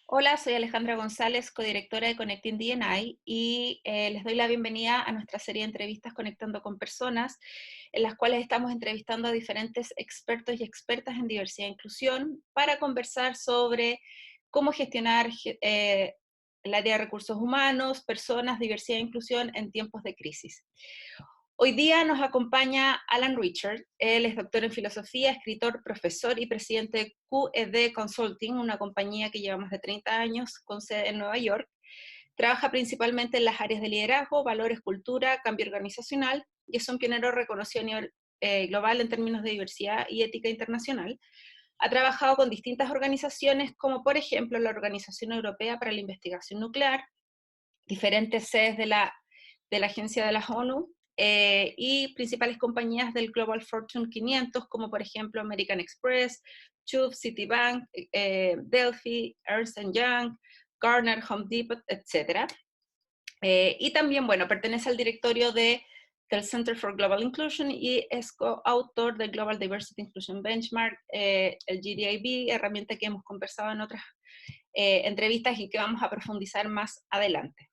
Hola, soy Alejandra González, codirectora de Connecting D&I, y les doy la bienvenida a nuestra serie de entrevistas Conectando con Personas, en las cuales estamos entrevistando a diferentes expertos y expertas en diversidad e inclusión para conversar sobre cómo gestionar el área de recursos humanos, personas, diversidad e inclusión en tiempos de crisis. Hoy día nos acompaña Alan Richter. Él es doctor en filosofía, escritor, profesor y presidente de QED Consulting, una compañía que lleva más de 30 años con sede en Nueva York. Trabaja principalmente en las áreas de liderazgo, valores, cultura, cambio organizacional, y es un pionero reconocido a nivel global en términos de diversidad y ética internacional. Ha trabajado con distintas organizaciones, como por ejemplo la Organización Europea para la Investigación Nuclear, diferentes sedes de la Agencia de las ONU, y principales compañías del Global Fortune 500, como por ejemplo American Express, Chubb, Citibank, Delphi, Ernst Young, Gartner, Home Depot, etc. Y también, bueno, pertenece al directorio del Center for Global Inclusion y es coautor del Global Diversity Inclusion Benchmark, el GDIB, herramienta que hemos conversado en otras entrevistas y que vamos a profundizar más adelante.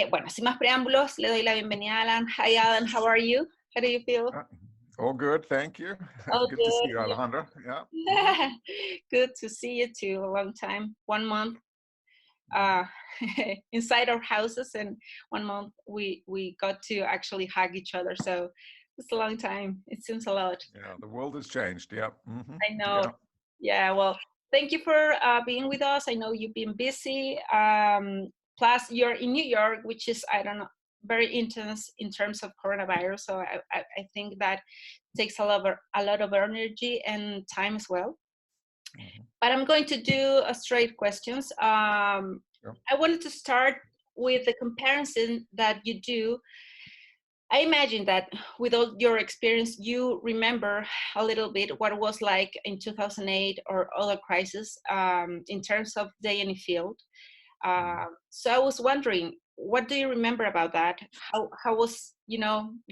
Bueno, sin más preámbulos, le doy la bienvenida a Alan. Hi, Alan. How are you? How do you feel? Uh, All good, thank you. Oh, Good to see you, good. Alejandra. Yeah. Good to see you too. A long time. 1 month uh, inside our houses, and 1 month we got to actually hug each other. So it's a long time. It seems a lot. Yeah, the world has changed. Yeah. I know. Yeah. Yeah. Well, thank you for being with us. I know you've been busy. Plus, you're in New York, which is, I don't know, very intense in terms of coronavirus. So I think that takes a lot of energy and time as well. But I'm going to do a straight questions. Sure. I wanted to start with the comparison that you do. I imagine that with all your experience, you remember a little bit what it was like in 2008 or other crises in terms of day in the field. So I was wondering, what do you remember about that? How was,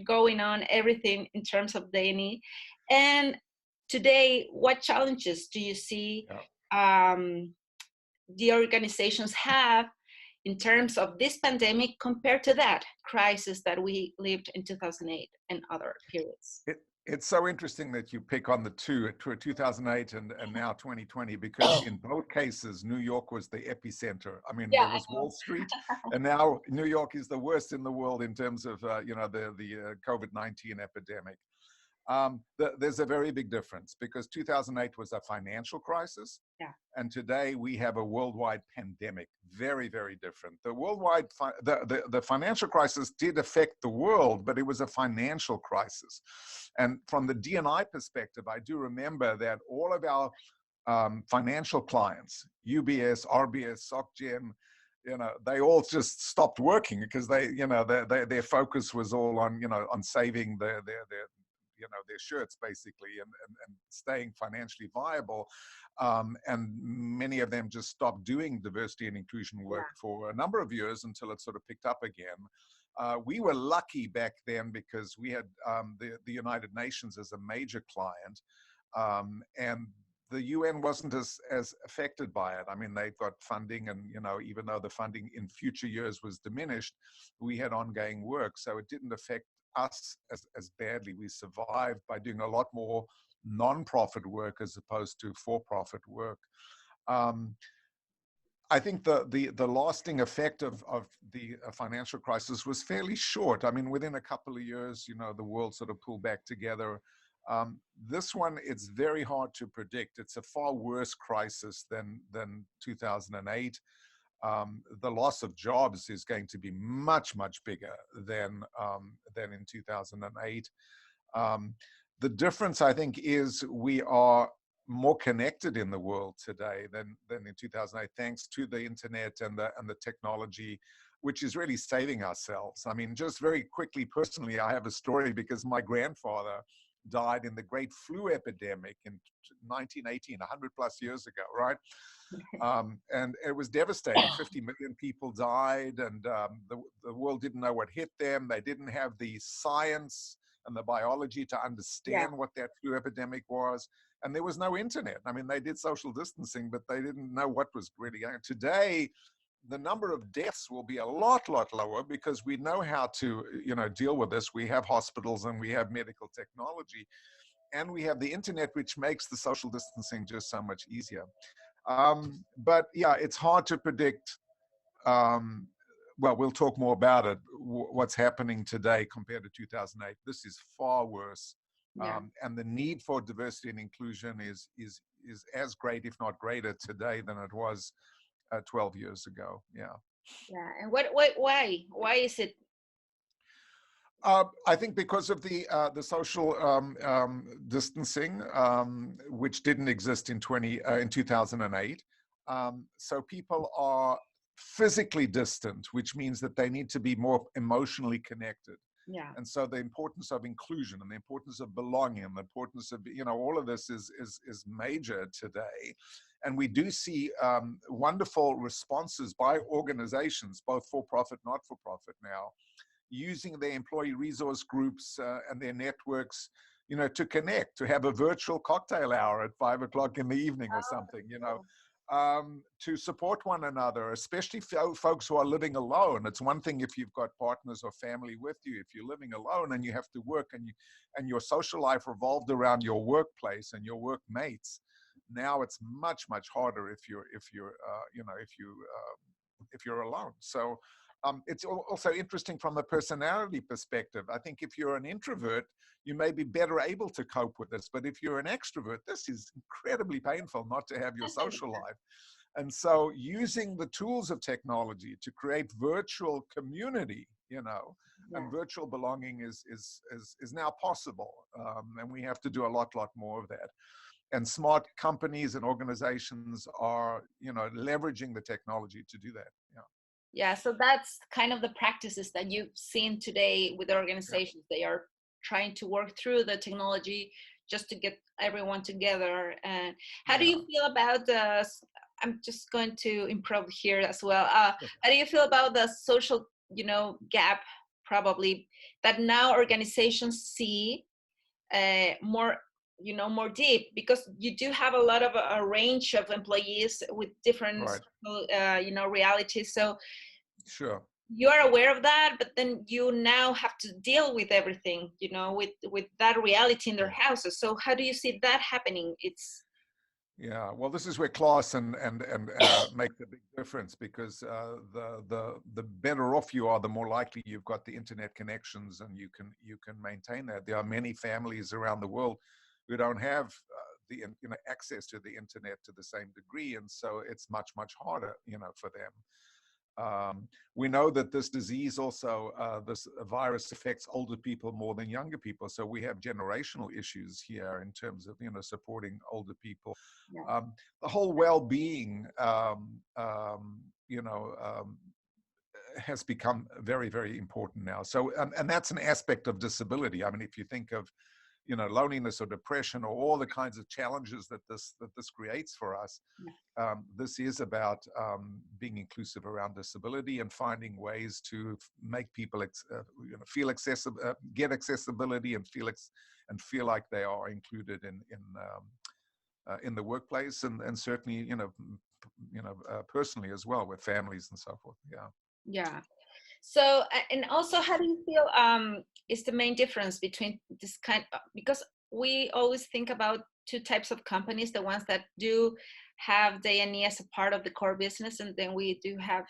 going on everything in terms of day? And today, what challenges do you see Yeah. the organizations have in terms of this pandemic compared to that crisis that we lived in 2008 and other periods? It's so interesting that you pick on the two, 2008 and now 2020, because in both cases, New York was the epicenter. I mean, Yeah, there I was know. Wall Street, and now New York is the worst in the world in terms of, the COVID-19 epidemic. There's a very big difference because 2008 was a financial crisis. Yeah. And today we have a worldwide pandemic. Very, very different. The worldwide, the financial crisis did affect the world, but it was a financial crisis. And from the D&I perspective, I do remember that all of our financial clients, UBS, RBS, SocGen, they all just stopped working because their focus was all on, on saving their shirts basically and staying financially viable. And many of them just stopped doing diversity and inclusion work for a number of years until it sort of picked up again. We were lucky back then because we had the United Nations as a major client, and the UN wasn't as affected by it. I mean, they got funding, and even though the funding in future years was diminished, we had ongoing work, so it didn't affect us as badly. We survived by doing a lot more non-profit work as opposed to for-profit work. I think the lasting effect of the financial crisis was fairly short. I mean, within a couple of years, the world sort of pulled back together. This one, it's very hard to predict. It's a far worse crisis than 2008. The loss of jobs is going to be much, much bigger than in 2008. The difference, I think, is we are more connected in the world today than in 2008, thanks to the internet and the technology, which is really saving ourselves. I mean, just very quickly, personally, I have a story because my grandfather died in the great flu epidemic in 1918, 100 plus years ago, right? And it was devastating. 50 million people died, and the world didn't know what hit them. They didn't have the science and the biology to understand what that flu epidemic was. and there was no internet. I mean, they did social distancing, but they didn't know what was really going on. Today, the number of deaths will be a lot lower because we know how to, deal with this. We have hospitals and we have medical technology, and we have the internet, which makes the social distancing just so much easier. But yeah, it's hard to predict. Well, we'll talk more about it, what's happening today compared to 2008. This is far worse. Yeah. And the need for diversity and inclusion is as great, if not greater today than it was 12 years ago. Yeah. Yeah. And why is it? I think because of the social distancing, which didn't exist in 2008. So people are physically distant, which means that they need to be more emotionally connected. Yeah. And so the importance of inclusion and the importance of belonging and the importance of, all of this is major today. And we do see wonderful responses by organizations, both for-profit, not-for-profit now, using their employee resource groups and their networks, to connect, to have a virtual cocktail hour at 5 o'clock in the evening or something, to support one another, especially folks who are living alone. It's one thing if you've got partners or family with you. If you're living alone and you have to work and your social life revolved around your workplace and your workmates, now it's much harder if you're alone. So it's also interesting from a personality perspective. I think if you're an introvert, you may be better able to cope with this. But if you're an extrovert, this is incredibly painful not to have your social life. And so using the tools of technology to create virtual community, and virtual belonging is now possible. And we have to do a lot more of that. And smart companies and organizations are, leveraging the technology to do that. Yeah. Yeah, so that's kind of the practices that you've seen today with organizations. They are trying to work through the technology just to get everyone together. And how do you feel about I'm just going to improv here as well. How do you feel about the social, gap, probably, that now organizations see more deep, because you do have a lot of a range of employees with different realities. So sure, you are aware of that, but then you now have to deal with everything, with that reality in their houses. So how do you see that happening? Well, this is where class and make a big difference, because the better off you are, the more likely you've got the internet connections and you can maintain that. There are many families around the world who don't have the access to the internet to the same degree, and so it's much harder for them. We know that this disease also, this virus affects older people more than younger people. So we have generational issues here in terms of, supporting older people. The whole well-being, has become very important now. So, and that's an aspect of disability. I mean, if you think of, loneliness or depression or all the kinds of challenges that this creates for us, this is about being inclusive around disability and finding ways to make people feel accessible, get accessibility, and feel like they are included in the workplace, and certainly personally as well, with families and so forth. Yeah. So, and also, how do you feel is the main difference between this because we always think about two types of companies: the ones that do have D&E as a part of the core business, and then we do have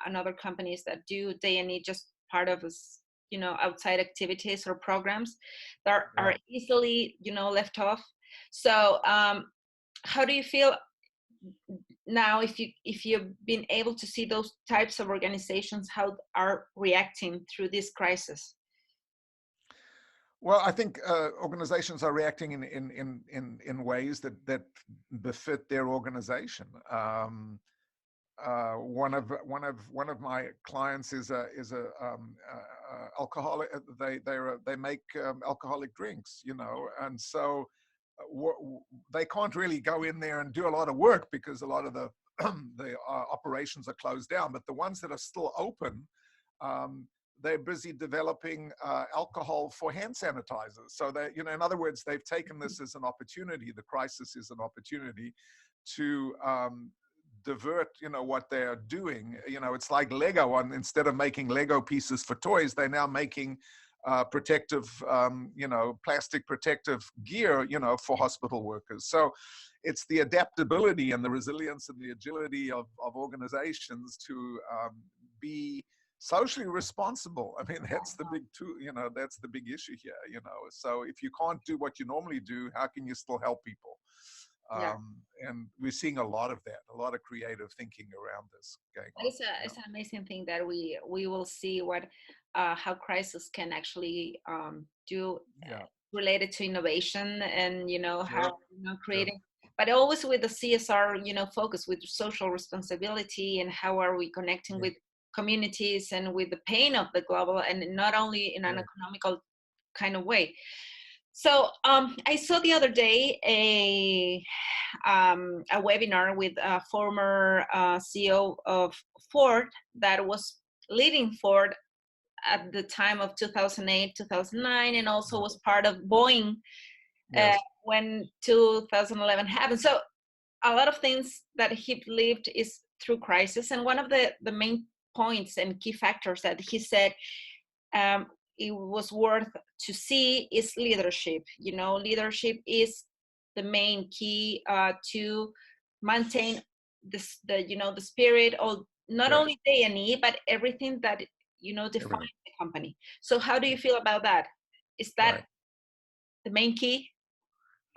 another companies that do D&E just part of outside activities or programs that are easily left off. So how do you feel now, if you've been able to see those types of organizations, how are reacting through this crisis? Well, I think organizations are reacting in ways that befit their organization. One of my clients is a alcoholic. They make alcoholic drinks, and so they can't really go in there and do a lot of work because a lot of the the operations are closed down. But the ones that are still open, they're busy developing alcohol for hand sanitizers. So that, in other words, they've taken this as an opportunity. The crisis is an opportunity to divert, what they're doing. It's like Lego. Instead of making Lego pieces for toys, they're now making protective, plastic protective gear, for hospital workers. So it's the adaptability and the resilience and the agility of organizations to be socially responsible. I mean, that's the big that's the big issue here. So if you can't do what you normally do, how can you still help people? Yeah. And we're seeing a lot of that, a lot of creative thinking around this going on. It's an amazing thing that we will see what how crisis can actually do related to innovation, and how creating, but always with the CSR focus, with social responsibility, and how are we connecting with communities and with the pain of the global, and not only in an economical kind of way. So I saw the other day a webinar with a former CEO of Ford that was leading Ford at the time of 2008, 2009, and also was part of Boeing when 2011 happened. So a lot of things that he lived is through crisis. And one of the main points and key factors that he said it was worth to see is leadership. Leadership is the main key to maintain the spirit of not only D&E, but everything that defines the company. So how do you feel about that? Is that the main key?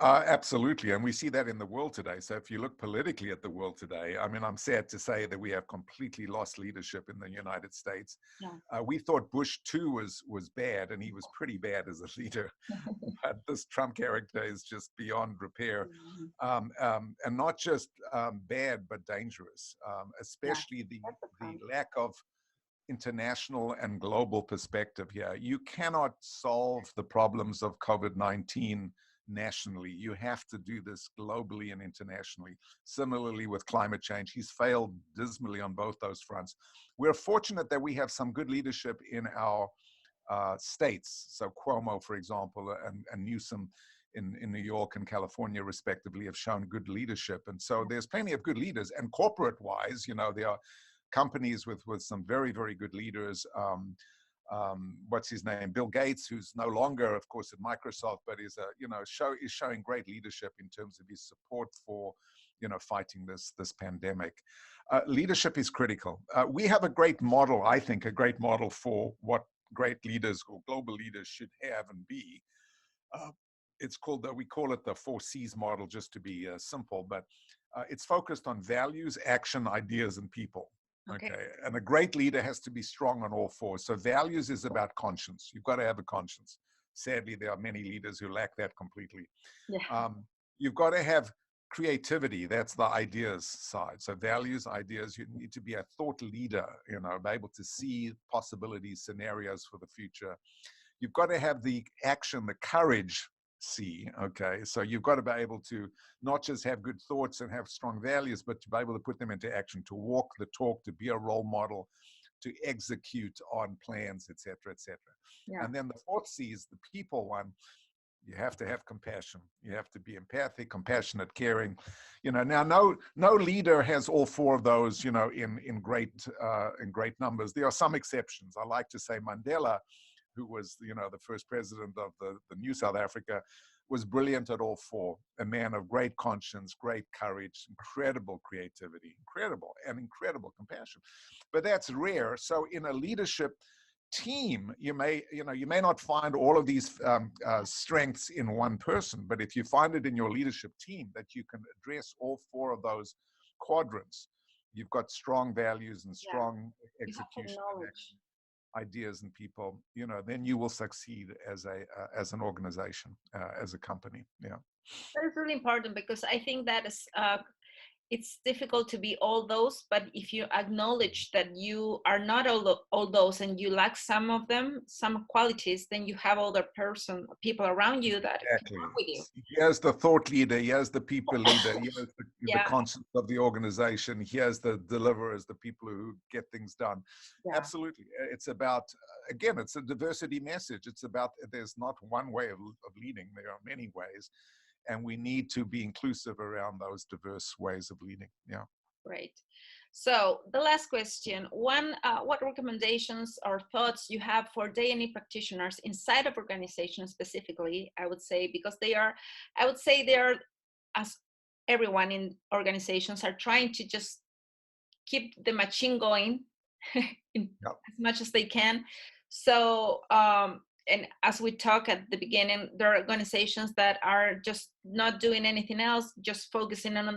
Absolutely. And we see that in the world today. So if you look politically at the world today, I mean, I'm sad to say that we have completely lost leadership in the United States. We thought Bush too was bad, and he was pretty bad as a leader. But this Trump character is just beyond repair. And not just bad, but dangerous, especially the lack of international and global perspective here. You cannot solve the problems of COVID-19 nationally. You have to do this globally and internationally. Similarly with climate change, he's failed dismally on both those fronts. We're fortunate that we have some good leadership in our states. So Cuomo, for example, and Newsom in New York and California, respectively, have shown good leadership. And so there's plenty of good leaders. And corporate-wise, there are companies with some very, very good leaders. What's his name? Bill Gates, who's no longer, of course, at Microsoft, but is showing great leadership in terms of his support for, fighting this pandemic. Leadership is critical. We have a great model, I think, a great model for what great leaders or global leaders should have and be. It's called, we call it the 4 C's model, just to be simple, but it's focused on values, action, ideas, and people. Okay. And a great leader has to be strong on all 4. So values is about conscience. You've got to have a conscience. Sadly, there are many leaders who lack that completely. You've got to have creativity. That's the ideas side. So values, ideas, you need to be a thought leader, be able to see possibilities, scenarios for the future. You've got to have the action, the courage, okay? So you've got to be able to not just have good thoughts and have strong values, but to be able to put them into action, to walk the talk, to be a role model, to execute on plans, et cetera, et cetera. And then the 4th C is the people one. You have to have compassion. You have to be empathic, compassionate, caring. Now no leader has all 4 of those, in great numbers. There are some exceptions. I like to say Mandela, who was, the first president of the new South Africa, was brilliant at all 4. A man of great conscience, great courage, incredible creativity, incredible compassion. But that's rare. So in a leadership team, you may not find all of these strengths in one person, but if you find it in your leadership team that you can address all 4 of those quadrants, you've got strong values and strong execution and action, ideas and people, then you will succeed as an organization, as a company. That is really important, because I think that is it's difficult to be all those, but if you acknowledge that you are not all those and you lack some of them, some qualities, then you have other people around you that can Exactly. work with you. Here's the thought leader, here's the people leader, here's the Yeah, conscience of the organization, here's the deliverers, the people who get things done. yeah, Absolutely. It's about, again, it's a diversity message. It's about, there's not one way of leading, there are many ways. And we need to be inclusive around those diverse ways of leading. Yeah. great. So the last question, what recommendations or thoughts you have for D&E practitioners inside of organizations specifically, I would say, because they are, as everyone in organizations are trying to just keep the machine going Yep. as much as they can. So, and as we talked at the beginning, there are organizations that are just not doing anything else, just focusing on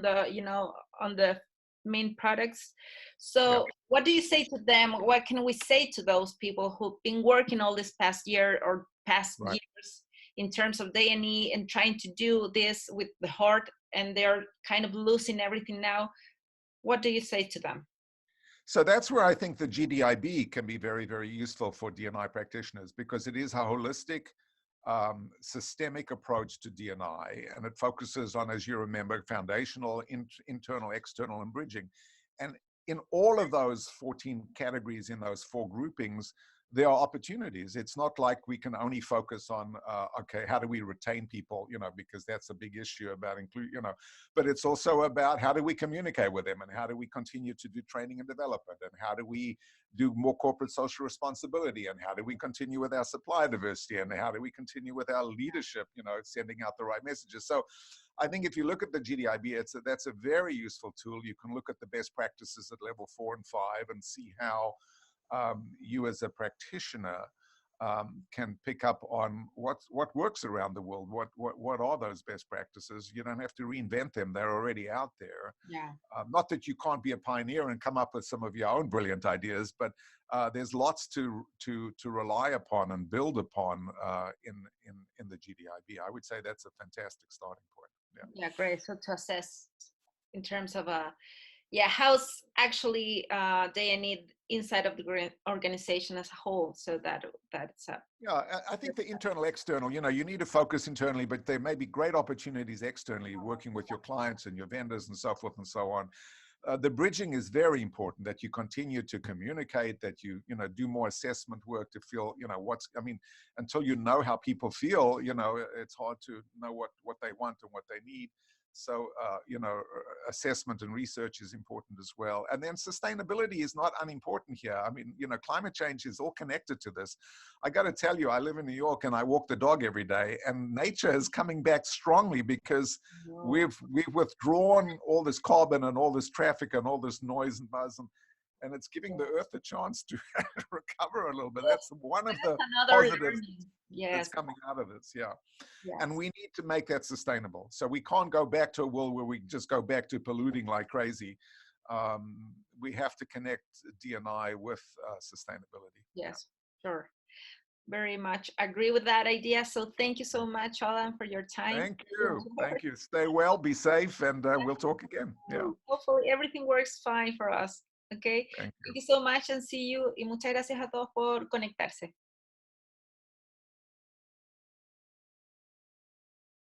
on the main products. So Yep. what do you say to them? What can we say to those people who've been working all this past year or past Right. years in terms of D&E and trying to do this with the heart, and they're kind of losing everything now? What do you say to them? So that's where I think the GDIB can be very, very useful for D&I practitioners, because it is a holistic, systemic approach to D&I, and it focuses on, as you remember, foundational, internal, external, and bridging. And in all of those 14 categories, in those 4 groupings, there are opportunities. It's not like we can only focus on, okay, how do we retain people, because that's a big issue about but it's also about how do we communicate with them, and how do we continue to do training and development, and how do we do more corporate social responsibility, and how do we continue with our supply diversity, and how do we continue with our leadership, sending out the right messages. So I think if you look at the GDIB, that's a very useful tool. You can look at the best practices at level 4 and 5 and see how you as a practitioner can pick up on what works around the world. What are those best practices? You don't have to reinvent them; they're already out there. Yeah. Not that you can't be a pioneer and come up with some of your own brilliant ideas, but there's lots to rely upon and build upon in the GDIB. I would say that's a fantastic starting point. Yeah. Yeah, great. So to assess in terms of how's actually they need inside of the organization as a whole, so that's Yeah, I think the internal, external, you need to focus internally, but there may be great opportunities externally, working with your clients and your vendors and so forth and so on. The bridging is very important, that you continue to communicate, that you do more assessment work to feel, until you know how people feel, it's hard to know what they want and what they need. So, assessment and research is important as well. And then sustainability is not unimportant here. Climate change is all connected to this. I got to tell you, I live in New York and I walk the dog every day, and nature is coming back strongly because we've withdrawn all this carbon and all this traffic and all this noise and buzz, and it's giving the earth a chance to recover a little bit. That's one of the positives that's coming out of this. Yeah. Yes. And we need to make that sustainable. So we can't go back to a world where we just go back to polluting like crazy. We have to connect D&I with sustainability. Yes, sure. Very much agree with that idea. So thank you so much, Alan, for your time. Thank you. Thank you. Stay well, be safe, and we'll talk again. Yeah. Hopefully everything works fine for us. Okay. Thank you. Thank you so much and see you. Y muchas gracias a todos por conectarse.